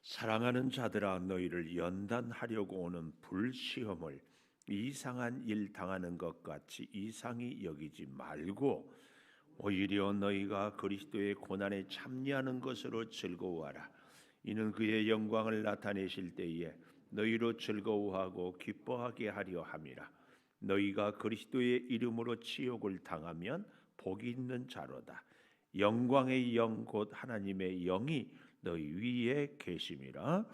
사랑하는 자들아, 너희를 연단하려고 오는 불시험을 이상한 일 당하는 것 같이 이상히 여기지 말고 오히려 너희가 그리스도의 고난에 참여하는 것으로 즐거워하라. 이는 그의 영광을 나타내실 때에 너희로 즐거워하고 기뻐하게 하려 함이라. 너희가 그리스도의 이름으로 치욕을 당하면 복이 있는 자로다. 영광의 영 곧 하나님의 영이 너희 위에 계심이라.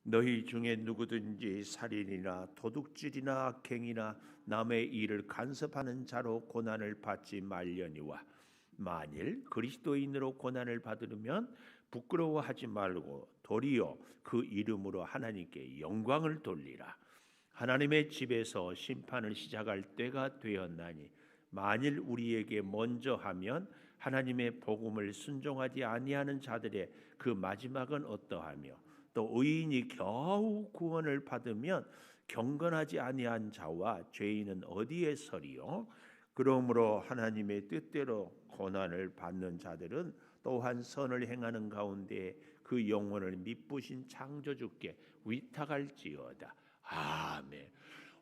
너희 중에 누구든지 살인이나 도둑질이나 악행이나 남의 일을 간섭하는 자로 고난을 받지 말려니와 만일 그리스도인으로 고난을 받으면 부끄러워하지 말고 도리어 그 이름으로 하나님께 영광을 돌리라. 하나님의 집에서 심판을 시작할 때가 되었나니 만일 우리에게 먼저 하면 하나님의 복음을 순종하지 아니하는 자들의 그 마지막은 어떠하며 또 의인이 겨우 구원을 받으면 경건하지 아니한 자와 죄인은 어디에 서리요? 그러므로 하나님의 뜻대로 고난을 받는 자들은 또한 선을 행하는 가운데 그 영혼을 미쁘신 창조주께 위탁할지어다. 아멘.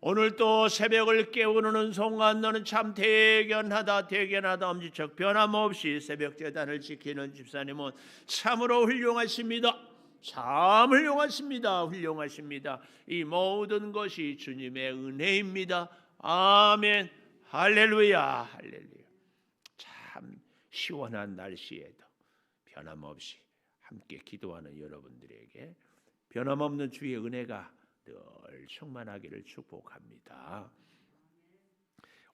오늘 또 새벽을 깨우는 순간 너는 참 대견하다 엄지척 변함없이 새벽 제단을 지키는 집사님은 참으로 훌륭하십니다. 참 훌륭하십니다. 이 모든 것이 주님의 은혜입니다. 아멘. 할렐루야. 참 시원한 날씨에도 변함없이 함께 기도하는 여러분들에게 변함없는 주의 은혜가 늘 충만하기를 축복합니다.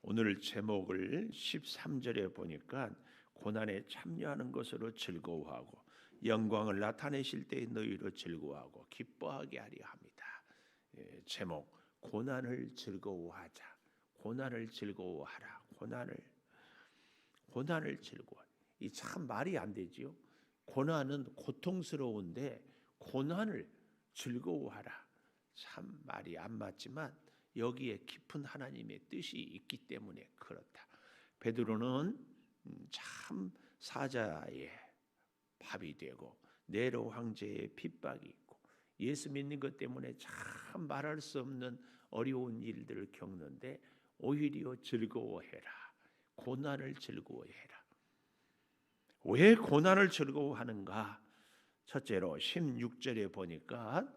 오늘 제목을 13절에 보니까 고난에 참여하는 것으로 즐거워하고 영광을 나타내실 때에 너희로 즐거워하고 기뻐하게 하려 합니다. 제목 고난을 즐거워하자. 고난을 즐거워하라. 고난을 즐거워. 이 참 말이 안 되지요. 고난은 고통스러운데 고난을 즐거워하라. 참 말이 안 맞지만 여기에 깊은 하나님의 뜻이 있기 때문에 그렇다. 베드로는 참 사자의 밥이 되고 네로 황제의 핍박이 있고 예수 믿는 것 때문에 참 말할 수 없는 어려운 일들을 겪는데 오히려 즐거워해라. 고난을 즐거워해라. 왜 고난을 즐거워하는가? 첫째로 16절에 보니까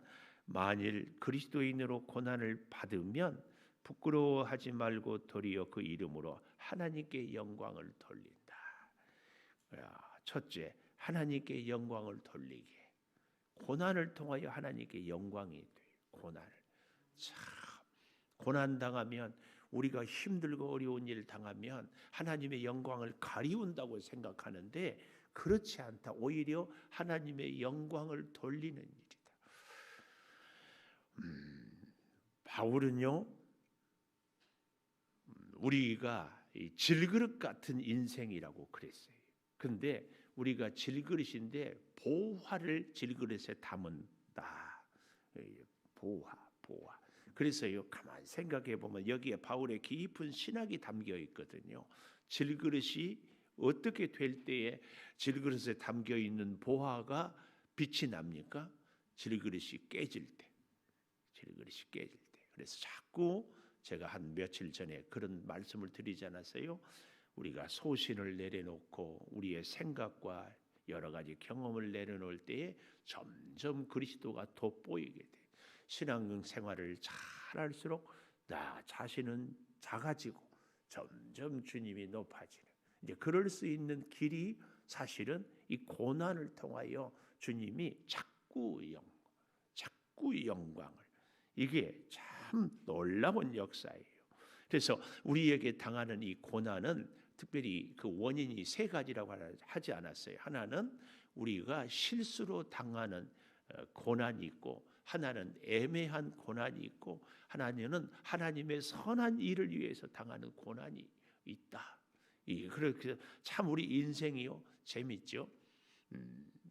만일 그리스도인으로 고난을 받으면 부끄러워하지 말고 도리어 그 이름으로 하나님께 영광을 돌린다. 첫째, 하나님께 영광을 돌리게. 고난을 통하여 하나님께 영광이 돼. 고난 당하면 우리가 힘들고 어려운 일을 당하면 하나님의 영광을 가리운다고 생각하는데 그렇지 않다. 오히려 하나님의 영광을 돌리는 일이다. 바울은요, 우리가 질그릇 같은 인생이라고 그랬어요. 근데 우리가 질그릇인데 보화를 질그릇에 담은다. 보화. 그래서요, 가만히 생각해 보면 여기에 바울의 깊은 신학이 담겨 있거든요. 질그릇이 어떻게 될 때에 질그릇에 담겨 있는 보화가 빛이 납니까? 질그릇이 깨질 때. 그래서 자꾸 제가 한 며칠 전에 그런 말씀을 드리지 않았어요? 우리가 소신을 내려놓고 우리의 생각과 여러 가지 경험을 내려놓을 때에 점점 그리스도가 돋보이게 돼. 신앙생활을 잘할수록 나 자신은 작아지고 점점 주님이 높아지는. 이제 그럴 수 있는 길이 사실은 이 고난을 통하여 주님이 자꾸 영광을. 이게 참 놀라운 역사예요. 그래서 우리에게 당하는 이 고난은 특별히 그 원인이 세 가지라고 하지 않았어요. 하나는 우리가 실수로 당하는 고난이 있고, 하나는 애매한 고난이 있고, 하나는 하나님의 선한 일을 위해서 당하는 고난이 있다. 그래서 참 우리 인생이요 재밌죠.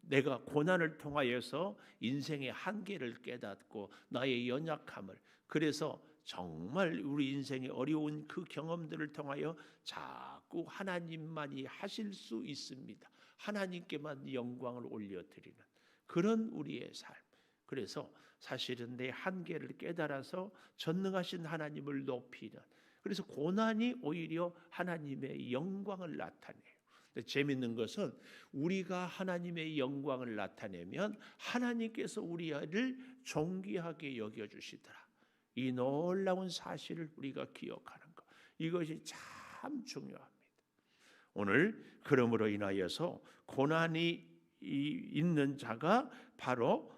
내가 고난을 통하여서 인생의 한계를 깨닫고 나의 연약함을, 그래서 정말 우리 인생의 어려운 그 경험들을 통하여 자꾸 하나님만이 하실 수 있습니다. 하나님께만 영광을 올려드리는 그런 우리의 삶. 그래서 사실은 내 한계를 깨달아서 전능하신 하나님을 높이는, 그래서 고난이 오히려 하나님의 영광을 나타내요. 근데 재밌는 것은 우리가 하나님의 영광을 나타내면 하나님께서 우리를 존귀하게 여겨주시더라. 이 놀라운 사실을 우리가 기억하는 것, 이것이 참 중요합니다. 오늘 그러므로 인하여서 고난이 있는 자가 바로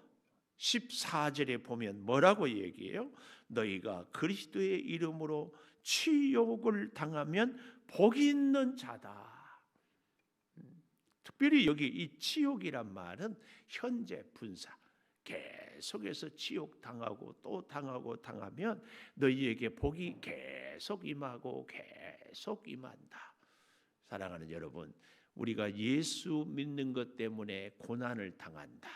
14절에 보면 뭐라고 얘기해요? 너희가 그리스도의 이름으로 치욕을 당하면 복이 있는 자다. 특별히 여기 이 치욕이란 말은 현재 분사, 계속해서 치욕 당하고 또 당하고 당하면 너희에게 복이 계속 임하고 계속 임한다. 사랑하는 여러분, 우리가 예수 믿는 것 때문에 고난을 당한다.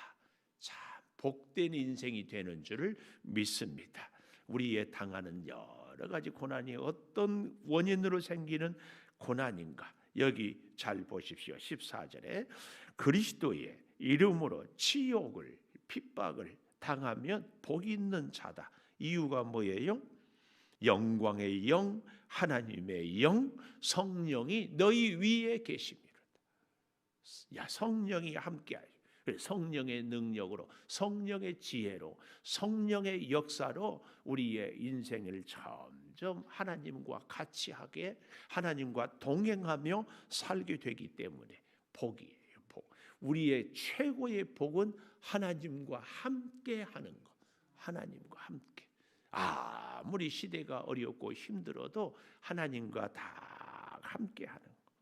참 복된 인생이 되는 줄을 믿습니다. 우리의 당하는 여러 가지 고난이 어떤 원인으로 생기는 고난인가? 여기 잘 보십시오. 14절에 그리스도의 이름으로 치욕을, 핍박을 당하면 복이 있는 자다. 이유가 뭐예요? 영광의 영, 하나님의 영, 성령이 너희 위에 계십니다. 성령이 함께하죠. 성령의 능력으로, 성령의 지혜로, 성령의 역사로 우리의 인생을 점점 하나님과 같이 하게, 하나님과 동행하며 살게 되기 때문에 복이에요. 복. 우리의 최고의 복은 하나님과 함께 하는 것. 하나님과 함께. 아무리 시대가 어렵고 힘들어도 하나님과 다 함께 하는 것.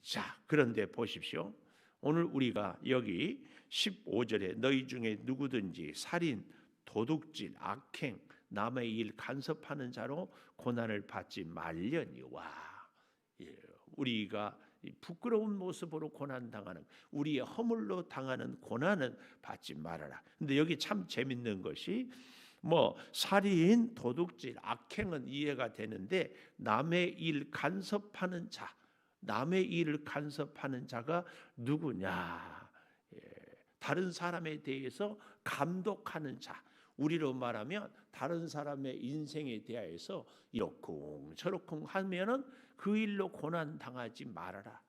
자, 그런데 보십시오. 오늘 우리가 여기 15절에 너희 중에 누구든지 살인, 도둑질, 악행, 남의 일 간섭하는 자로 고난을 받지 말려니와, 우리가 부끄러운 모습으로 고난당하는, 우리의 허물로 당하는 고난은 받지 말아라. 근데 여기 참 재밌는 것이 살인, 도둑질, 악행은 이해가 되는데 남의 일 간섭하는 자, 남의 일을 간섭하는 자가 누구냐? 다른 사람에 대해서 감독하는 자. 우리로 말하면 다른 사람의 인생에 대하여서 이러쿵 저러쿵 하면은 그 일로 고난 당하지 말아라.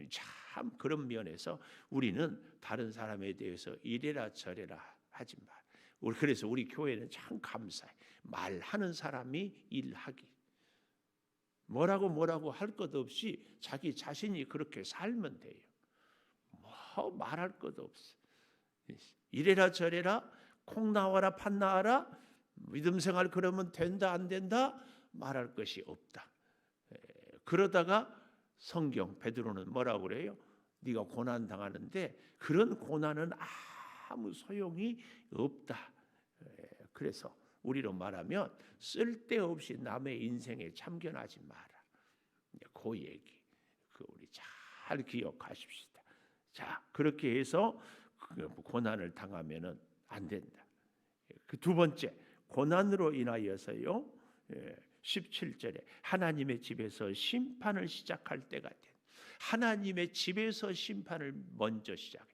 참 그런 면에서 우리는 다른 사람에 대해서 이래라 저래라 하지 말. 그래서 우리 교회는 참 감사해. 말하는 사람이 일하기. 뭐라고 할 것 없이 자기 자신이 그렇게 살면 돼요. 말할 것 없어. 이래라 저래라, 콩 나와라 팥 나와라, 믿음 생활 그러면 된다 안 된다 말할 것이 없다. 그러다가 성경 베드로는 뭐라고 그래요? 네가 고난 당하는데 그런 고난은 아무 소용이 없다. 그래서 우리로 말하면 쓸데없이 남의 인생에 참견하지 마라. 그 얘기, 우리 잘 기억하십시다. 자, 그렇게 해서 고난을 당하면은 안 된다. 그 두 번째, 고난으로 인하여서요. 17절에 하나님의 집에서 심판을 시작할 때가 된. 하나님의 집에서 심판을 먼저 시작해.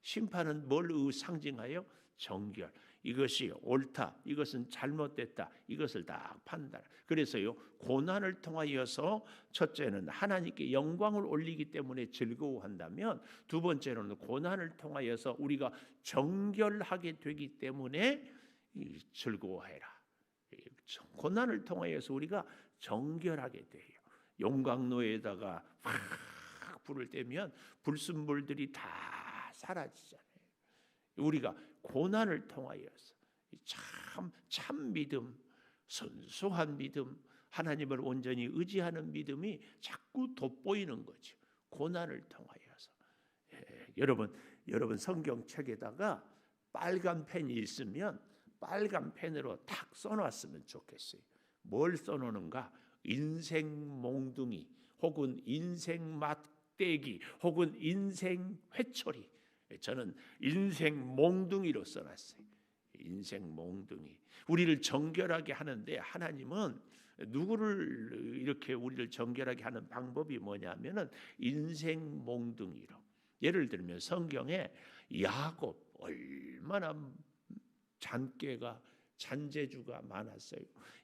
심판은 뭘 상징하여? 정결. 이것이 옳다, 이것은 잘못됐다, 이것을 다 판단. 그래서요, 고난을 통하여서 첫째는 하나님께 영광을 올리기 때문에 즐거워한다면, 두 번째로는 고난을 통하여서 우리가 정결하게 되기 때문에 즐거워해라. 고난을 통하여서 우리가 정결하게 돼요. 용광로에다가 확 불을 떼면 불순물들이 다 사라지잖아요. 우리가 고난을 통하여서 참 믿음, 순수한 믿음, 하나님을 온전히 의지하는 믿음이 자꾸 돋보이는 거죠. 고난을 통하여서. 여러분 성경책에다가 빨간 펜이 있으면 빨간 펜으로 탁 써놨으면 좋겠어요. 뭘 써놓는가? 인생 몽둥이, 혹은 인생 막대기, 혹은 인생 회초리. 저는 인생 몽둥이로 써놨어요. 인생 몽둥이. 우리를 정결하게 하는데 하나님은 누구를 이렇게 우리를 정결하게 하는 방법이 뭐냐면은 인생 몽둥이로. 예를 들면 성경에 야곱 얼마나 잔재주가 많았어요.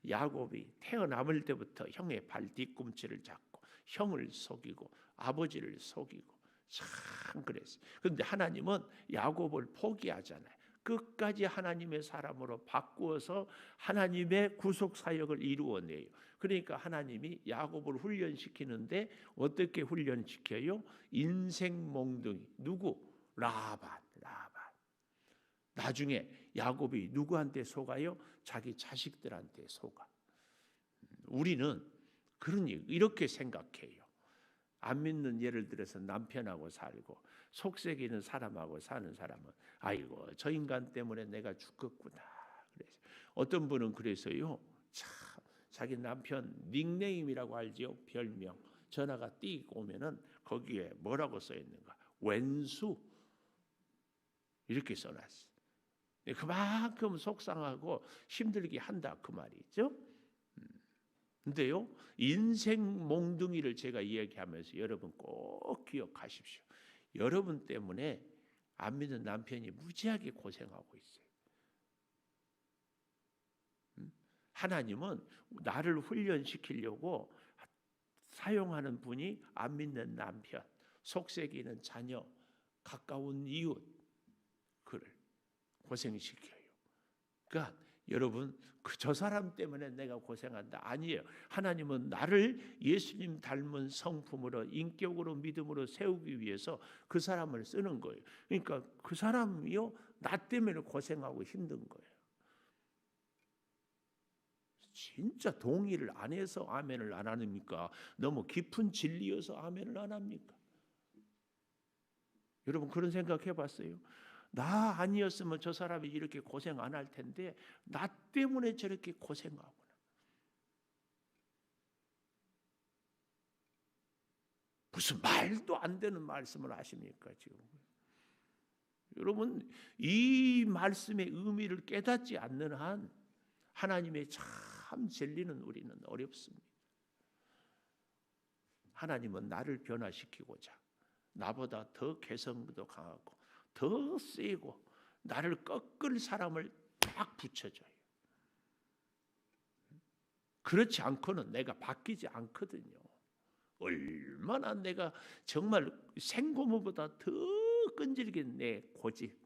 야곱이 태어남을 때부터 형의 발 뒤꿈치를 잡고 형을 속이고 아버지를 속이고 참 그랬어요. 그런데 하나님은 야곱을 포기하잖아요. 끝까지 하나님의 사람으로 바꾸어서 하나님의 구속 사역을 이루어내요. 그러니까 하나님이 야곱을 훈련시키는데 어떻게 훈련시켜요? 인생 몽둥이. 누구? 라반. 나중에 야곱이 누구한테 속아요? 자기 자식들한테 속아. 우리는 이렇게 생각해요. 안 믿는 예를 들어서 남편하고 살고 속썩이는 사람하고 사는 사람은 아이고 저 인간 때문에 내가 죽겠구나. 그래서 어떤 분은 그래서요. 참 자기 남편 닉네임이라고 알죠? 별명. 전화가 띡 오면은 거기에 뭐라고 써 있는가? 왼수. 이렇게 써놨어. 그만큼 속상하고 힘들게 한다 그 말이죠. 근데요, 인생 몽둥이를 제가 이야기하면서 여러분 꼭 기억하십시오. 여러분 때문에 안 믿는 남편이 무지하게 고생하고 있어요. 하나님은 나를 훈련시키려고 사용하는 분이 안 믿는 남편, 속썩이는 자녀, 가까운 이웃, 그를 고생시켜요. 그러니까 여러분 저 사람 때문에 내가 고생한다 아니에요. 하나님은 나를 예수님 닮은 성품으로 인격으로 믿음으로 세우기 위해서 그 사람을 쓰는 거예요. 그러니까 그 사람이요 나 때문에 고생하고 힘든 거예요. 진짜 동의를 안 해서 아멘을 안 합니까? 너무 깊은 진리여서 아멘을 안 합니까? 여러분 그런 생각 해봤어요? 나 아니었으면 저 사람이 이렇게 고생 안 할 텐데 나 때문에 저렇게 고생하구나. 무슨 말도 안 되는 말씀을 하십니까 지금? 여러분 이 말씀의 의미를 깨닫지 않는 한 하나님의 참 진리는 우리는 어렵습니다. 하나님은 나를 변화시키고자 나보다 더 개성도 강하고 더 세고 나를 꺾을 사람을 딱 붙여줘요. 그렇지 않고는 내가 바뀌지 않거든요. 얼마나 내가 정말 생고무보다 더 끈질긴 내 고집,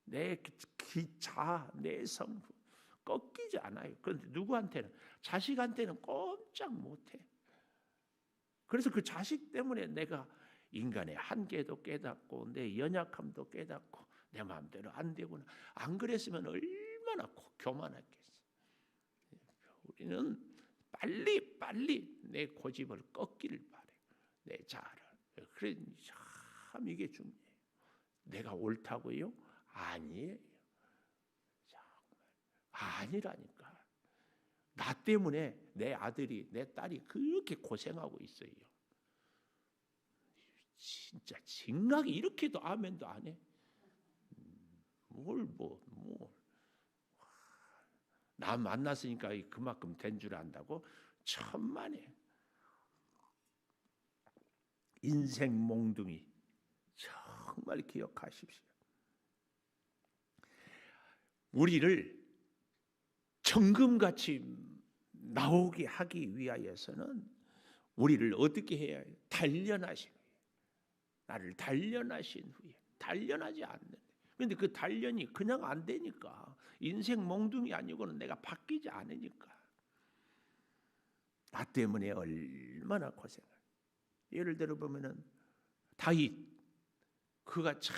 내 기차, 내 성품 꺾이지 않아요. 그런데 누구한테는? 자식한테는 꼼짝 못해. 그래서 그 자식 때문에 내가 인간의 한계도 깨닫고 내 연약함도 깨닫고 내 마음대로 안 되구나. 안 그랬으면 얼마나 교만했겠어. 우리는 빨리 내 고집을 꺾기를 바래. 내 자아를. 그래 참 이게 중요해요. 내가 옳다고요? 아니에요. 정말 아니라니까. 나 때문에 내 아들이 내 딸이 그렇게 고생하고 있어요. 진짜 징하게 이렇게도 아멘도 안 해. 나 만났으니까 그만큼 된 줄 안다고? 천만에. 인생 몽둥이 정말 기억하십시오. 우리를 정금같이 나오게 하기 위하여서는 우리를 어떻게 해야 해요? 단련하신 후에, 나를 단련하신 후에, 단련하지 않는. 그런데 그 단련이 그냥 안 되니까, 인생 몽둥이 아니고는 내가 바뀌지 않으니까 나 때문에 얼마나 고생을. 예를 들어 보면은 다윗, 그가 참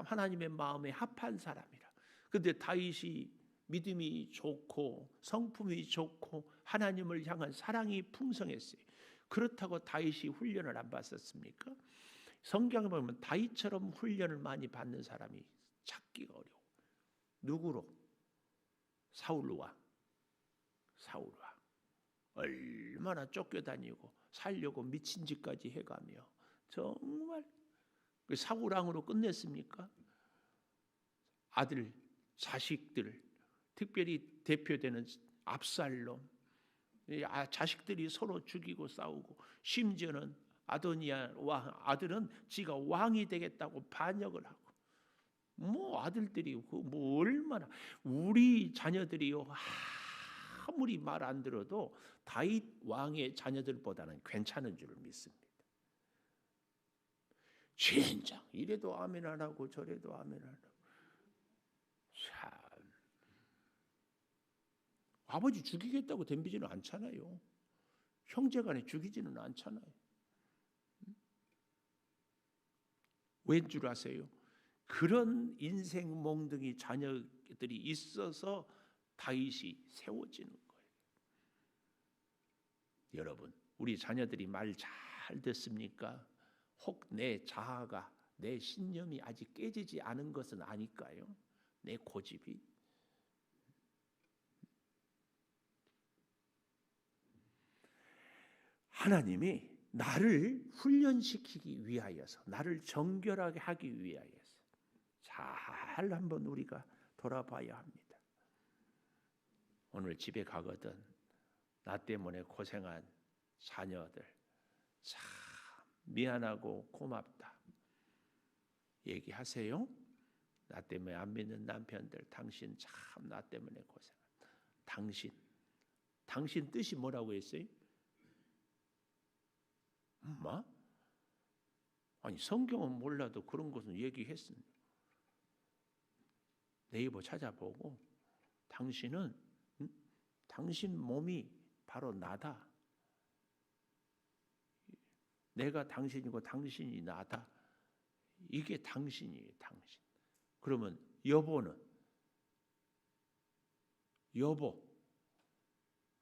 하나님의 마음에 합한 사람이라. 그런데 다윗이 믿음이 좋고 성품이 좋고 하나님을 향한 사랑이 풍성했어요. 그렇다고 다윗이 훈련을 안 받았습니까? 성경에 보면 다윗처럼 훈련을 많이 받는 사람이 찾기가 어려워. 누구로? 사울왕. 얼마나 쫓겨다니고 살려고 미친 짓까지 해가며 정말 그 사울왕으로 끝냈습니까? 아들, 자식들, 특별히 대표되는 압살롬, 자식들이 서로 죽이고 싸우고, 심지어는 아도니아 왕 아들은 지가 왕이 되겠다고 반역을 하고, 뭐 아들들이 뭐 얼마나 우리 자녀들이요 아무리 말 안 들어도 다윗 왕의 자녀들보다는 괜찮은 줄 믿습니다. 진짜 이래도 아멘 안 하고 저래도 아멘 안 하고 참 아버지 죽이겠다고 덤비지는 않잖아요. 형제간에 죽이지는 않잖아요. 왠 줄 아세요? 그런 인생 몽둥이 자녀들이 있어서 다윗이 세워지는 거예요. 여러분, 우리 자녀들이 말 잘 듣습니까? 혹 내 자아가, 내 신념이 아직 깨지지 않은 것은 아닐까요? 내 고집이. 하나님이 나를 훈련시키기 위하여서, 나를 정결하게 하기 위하여서 잘 한번 우리가 돌아봐야 합니다. 오늘 집에 가거든 나 때문에 고생한 자녀들 참 미안하고 고맙다 얘기하세요. 나 때문에 안 믿는 남편들 당신 참 나 때문에 고생한다. 당신 뜻이 뭐라고 했어요? 엄마? 아니 성경은 몰라도 그런 것은 얘기했습니다. 네이버 찾아보고 당신은 당신 몸이 바로 나다. 내가 당신이고 당신이 나다. 이게 당신이에요, 당신. 그러면 여보는? 여보.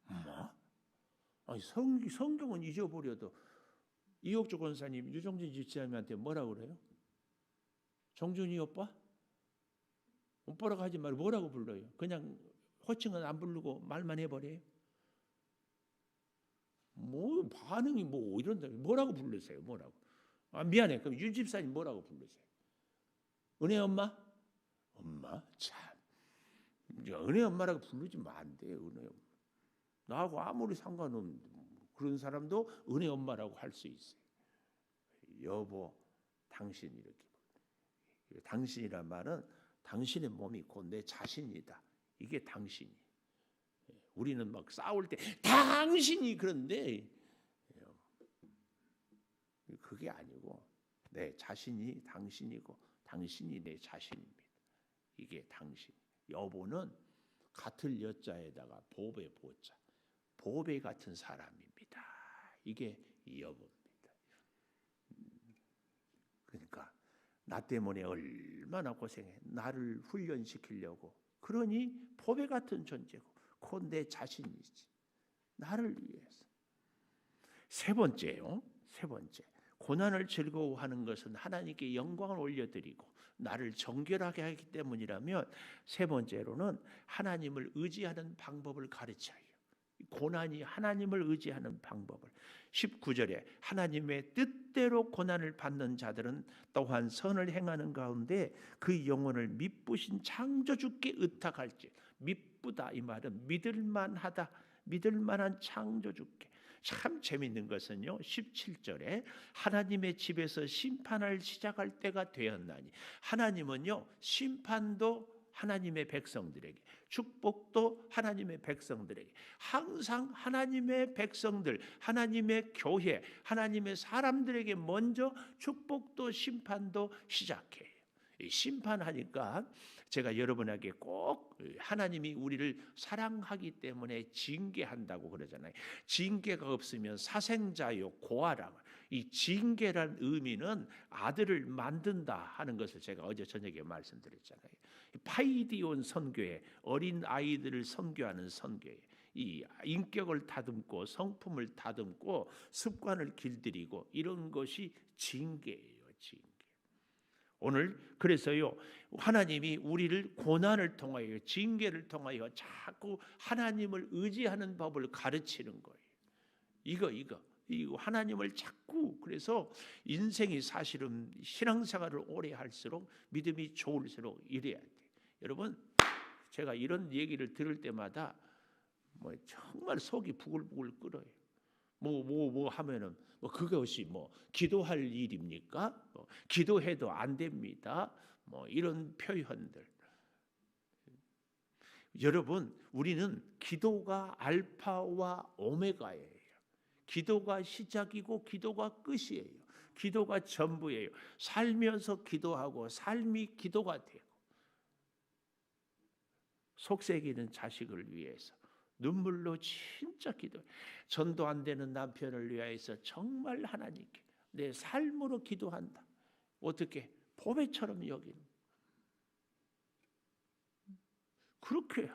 엄마? 아니 성경은 잊어버려도 이옥주 권사님, 유정진 집사님한테 뭐라고 그래요? 정준이 오빠? 오빠라고 하지 말고 뭐라고 불러요? 그냥 호칭은 안 부르고 말만 해버려요? 뭐 반응이 뭐 이런다. 뭐라고 부르세요? 뭐라고? 아 미안해. 그럼 유 집사님 뭐라고 부르세요? 은혜 엄마? 엄마? 참. 은혜 엄마라고 부르지면 안 돼요. 은혜 엄마. 나하고 아무리 상관없는 그런 사람도 은혜 엄마라고 할 수 있어요. 여보, 당신 이렇게. 당신이란 말은 당신의 몸이 곧 내 자신이다. 이게 당신이. 우리는 막 싸울 때 당신이 그런데 그게 아니고 내 자신이 당신이고 당신이 내 자신입니다. 이게 당신. 여보는 같을 여자에다가 보배 보자. 보배 같은 사람입니다. 이게 여보입니다. 그러니까 나 때문에 얼마나 고생해. 나를 훈련시키려고. 그러니 보배 같은 존재고 곧 내 자신이지. 나를 위해서. 세 번째요. 세 번째. 고난을 즐거워하는 것은 하나님께 영광을 올려드리고 나를 정결하게 하기 때문이라면 세 번째로는 하나님을 의지하는 방법을 가르쳐요. 고난이 하나님을 의지하는 방법을 19절에 하나님의 뜻대로 고난을 받는 자들은 또한 선을 행하는 가운데 그 영혼을 미쁘신 창조주께 의탁할지. 미쁘다 이 말은 믿을만하다. 믿을만한 창조주께. 참 재밌는 것은요 17절에 하나님의 집에서 심판을 시작할 때가 되었나니 하나님은요 심판도 하나님의 백성들에게 축복도 하나님의 백성들에게 항상 하나님의 백성들 하나님의 교회 하나님의 사람들에게 먼저 축복도 심판도 시작해요. 심판하니까 제가 여러분에게 꼭 하나님이 우리를 사랑하기 때문에 징계한다고 그러잖아요. 징계가 없으면 사생자요 고아라. 이 징계란 의미는 아들을 만든다 하는 것을 제가 어제 저녁에 말씀드렸잖아요. 파이디온 선교회 어린 아이들을 선교하는 선교회 이 인격을 다듬고 성품을 다듬고 습관을 길들이고 이런 것이 징계예요. 징계. 오늘 그래서요 하나님이 우리를 고난을 통하여 징계를 통하여 자꾸 하나님을 의지하는 법을 가르치는 거예요. 이거 하나님을 자꾸 그래서 인생이 사실은 신앙생활을 오래 할수록 믿음이 좋을수록 이래야 돼. 여러분 제가 이런 얘기를 들을 때마다 뭐 정말 속이 부글부글 끓어요. 뭐 하면은 뭐 그것이 뭐 기도할 일입니까? 기도해도 안 됩니다. 뭐 이런 표현들. 여러분, 우리는 기도가 알파와 오메가예요. 기도가 시작이고 기도가 끝이에요. 기도가 전부예요. 살면서 기도하고 삶이 기도가 되고, 속삭이는 자식을 위해서 눈물로 진짜 기도. 전도 안 되는 남편을 위하여서 정말 하나님께 내 삶으로 기도한다. 어떻게? 보배처럼 여기는. 그렇게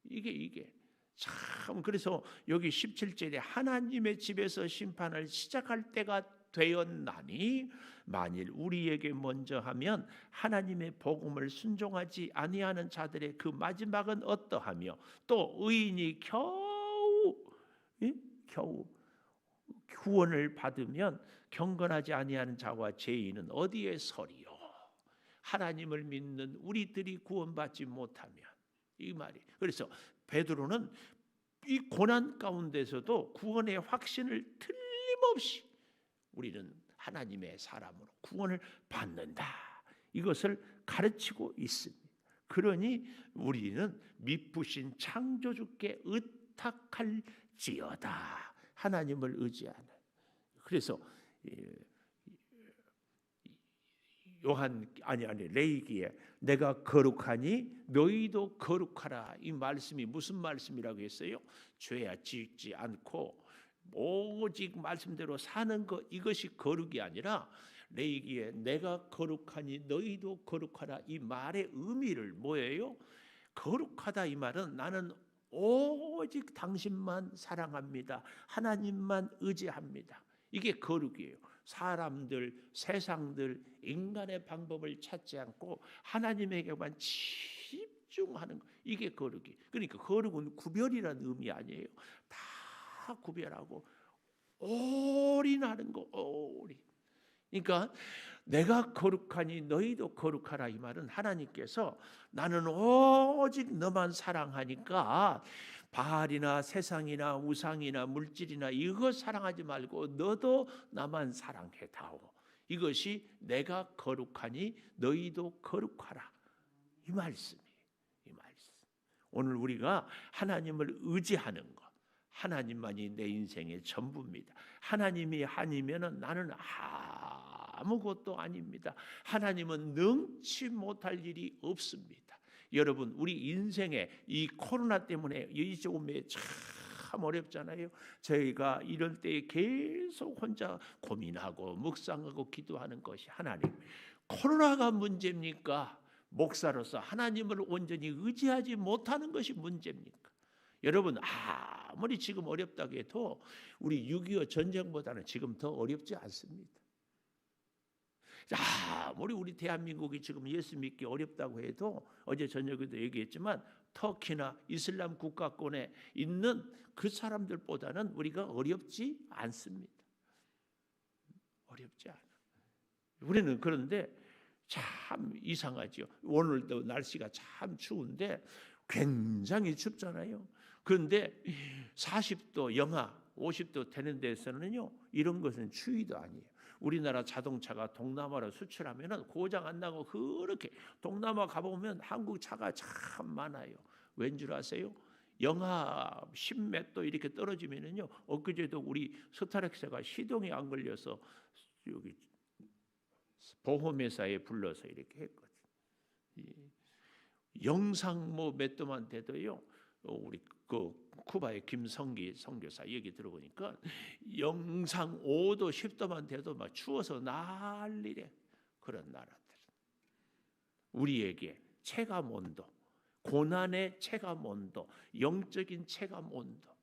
이게 참. 그래서 여기 17절에 하나님의 집에서 심판을 시작할 때가 되었나니 만일 우리에게 먼저 하면 하나님의 복음을 순종하지 아니하는 자들의 그 마지막은 어떠하며 또 의인이 겨우 구원을 받으면 경건하지 아니하는 자와 죄인은 어디에 서리요? 하나님을 믿는 우리들이 구원받지 못하면, 이 말이. 그래서 베드로는 이 고난 가운데서도 구원의 확신을 틀림없이 우리는 하나님의 사람으로 구원을 받는다, 이것을 가르치고 있습니다. 그러니 우리는 미쁘신 창조주께 의탁할지어다, 하나님을 의지하는. 그래서 레위기에 내가 거룩하니 너희도 거룩하라, 이 말씀이 무슨 말씀이라고 했어요? 죄야 짓지 않고 오직 말씀대로 사는 것, 이것이 거룩이 아니라 레위기에 내가 거룩하니 너희도 거룩하라, 이 말의 의미를 뭐예요? 거룩하다 이 말은 나는 오직 당신만 사랑합니다, 하나님만 의지합니다, 이게 거룩이에요. 사람들, 세상들, 인간의 방법을 찾지 않고 하나님에게만 집중하는 것, 이게 거룩이. 그러니까 거룩은 구별이라는 의미 아니에요. 다 구별하고 올인하는 거, 올인. 그러니까 내가 거룩하니 너희도 거룩하라, 이 말은 하나님께서 나는 오직 너만 사랑하니까 바알이나 세상이나 우상이나 물질이나 이거 사랑하지 말고 너도 나만 사랑해다오, 이것이 내가 거룩하니 너희도 거룩하라, 이 말씀이에요. 이 말씀. 오늘 우리가 하나님을 의지하는 것, 하나님만이 내 인생의 전부입니다. 하나님이 아니면은 나는 아무것도 아닙니다. 하나님은 능치 못할 일이 없습니다. 여러분, 우리 인생에 이 코로나 때문에 이 조금에 참 어렵잖아요. 저희가 이럴 때 계속 혼자 고민하고 묵상하고 기도하는 것이, 하나님, 코로나가 문제입니까? 목사로서 하나님을 온전히 의지하지 못하는 것이 문제입니까? 여러분, 아무리 지금 어렵다고 해도 우리 6.25 전쟁보다는 지금 더 어렵지 않습니다. 아무리 우리 대한민국이 지금 예수 믿기 어렵다고 해도, 어제 저녁에도 얘기했지만 터키나 이슬람 국가권에 있는 그 사람들보다는 우리가 어렵지 않습니다. 어렵지 않아. 우리는 그런데 참 이상하죠. 오늘도 날씨가 참 추운데 굉장히 춥잖아요. 그런데 40도, 영하 50도 되는 데서는요, 이런 것은 추위도 아니에요. 우리나라 자동차가 동남아로 수출하면 고장 안 나고, 그렇게 동남아 가보면 한국 차가 참 많아요. 왠 줄 아세요? 영하 10몇 도 이렇게 떨어지면은요, 엊그제도 우리 스타렉스가 시동이 안 걸려서 여기 보험회사에 불러서 이렇게 했거든. 영상 뭐 몇 도만 돼도요, 우리 그 쿠바의 김성기 선교사 얘기 들어보니까 영상 5도 10도만 돼도 막 추워서 난리래. 그런 나라들. 우리에게 체감 온도, 고난의 체감 온도, 영적인 체감 온도,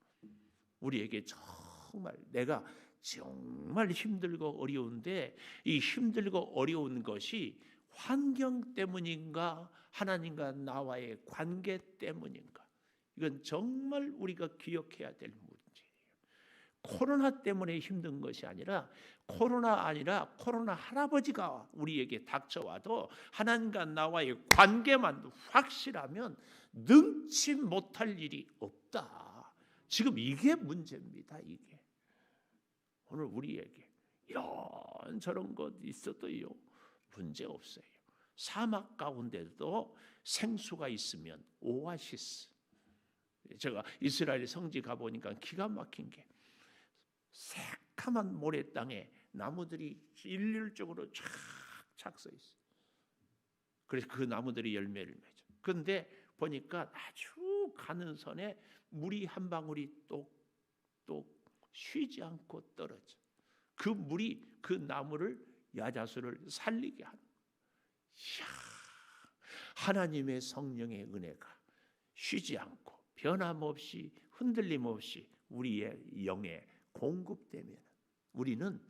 우리에게 정말 내가 정말 힘들고 어려운데 이 힘들고 어려운 것이 환경 때문인가, 하나님과 나와의 관계 때문인가, 이건 정말 우리가 기억해야 될 문제예요. 코로나 때문에 힘든 것이 아니라 코로나 할아버지가 우리에게 닥쳐와도 하나님과 나와의 관계만 확실하면 능치 못할 일이 없다. 지금 이게 문제입니다. 이게 오늘 우리에게 이런 저런 것 있어도요 문제 없어요. 사막 가운데도 생수가 있으면 오아시스. 제가 이스라엘 성지 가보니까 기가 막힌 게 새카만 모래 땅에 나무들이 일률적으로 쫙 서 있어요. 그래서 그 나무들이 열매를 맺어. 그런데 보니까 아주 가는 선에 물이 한 방울이 똑똑 쉬지 않고 떨어져. 그 물이 그 나무를 야자수를 살리게 하는. 이야, 하나님의 성령의 은혜가 쉬지 않고 변함없이 흔들림 없이 우리의 영에 공급되면 우리는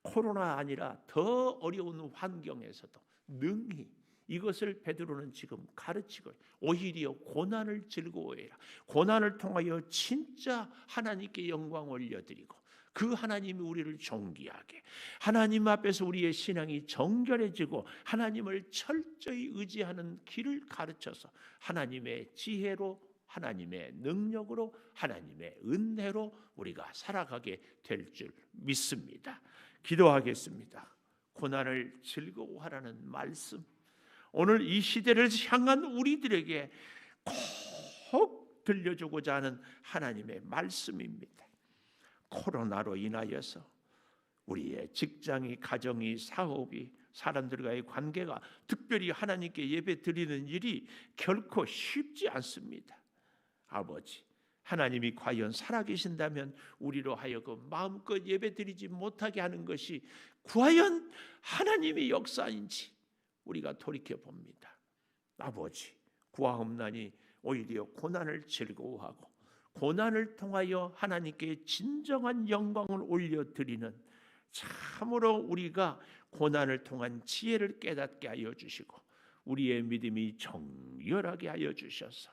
코로나 아니라 더 어려운 환경에서도 능히 이것을 베드로는 지금 가르치고 오히려 고난을 즐거워해라. 고난을 통하여 진짜 하나님께 영광 올려드리고 그 하나님이 우리를 존귀하게 하나님 앞에서 우리의 신앙이 정결해지고 하나님을 철저히 의지하는 길을 가르쳐서 하나님의 지혜로 하나님의 능력으로 하나님의 은혜로 우리가 살아가게 될 줄 믿습니다. 기도하겠습니다. 고난을 즐거워하라는 말씀, 오늘 이 시대를 향한 우리들에게 꼭 들려주고자 하는 하나님의 말씀입니다. 코로나로 인하여서 우리의 직장이, 가정이, 사업이, 사람들과의 관계가, 특별히 하나님께 예배 드리는 일이 결코 쉽지 않습니다. 아버지, 하나님이 과연 살아계신다면 우리로 하여금 마음껏 예배 드리지 못하게 하는 것이 과연 하나님의 역사인지 우리가 돌이켜 봅니다. 아버지, 구하옵나니 오히려 고난을 즐거워하고 고난을 통하여 하나님께 진정한 영광을 올려드리는 참으로 우리가 고난을 통한 지혜를 깨닫게 하여 주시고 우리의 믿음이 정결하게 하여 주셔서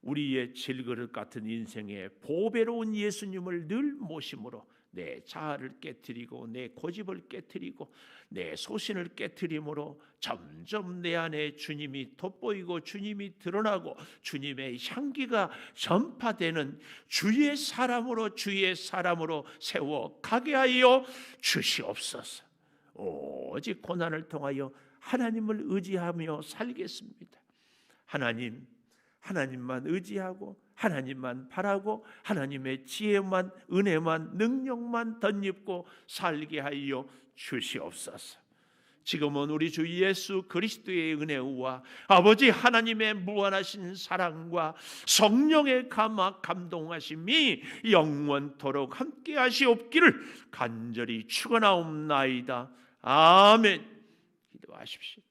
우리의 질그릇 같은 인생에 보배로운 예수님을 늘 모심으로 내 자아를 깨트리고 내 고집을 깨트리고 내 소신을 깨트림으로 점점 내 안에 주님이 돋보이고 주님이 드러나고 주님의 향기가 전파되는 주의 사람으로 세워 가게 하여 주시옵소서. 오직 고난을 통하여 하나님을 의지하며 살겠습니다. 하나님만 의지하고 하나님만 바라고 하나님의 지혜만, 은혜만, 능력만 덧입고 살게 하여 주시옵소서. 지금은 우리 주 예수 그리스도의 은혜와 아버지 하나님의 무한하신 사랑과 성령의 감동하심이 영원토록 함께 하시옵기를 간절히 축원하옵나이다. 아멘. 기도하십시오.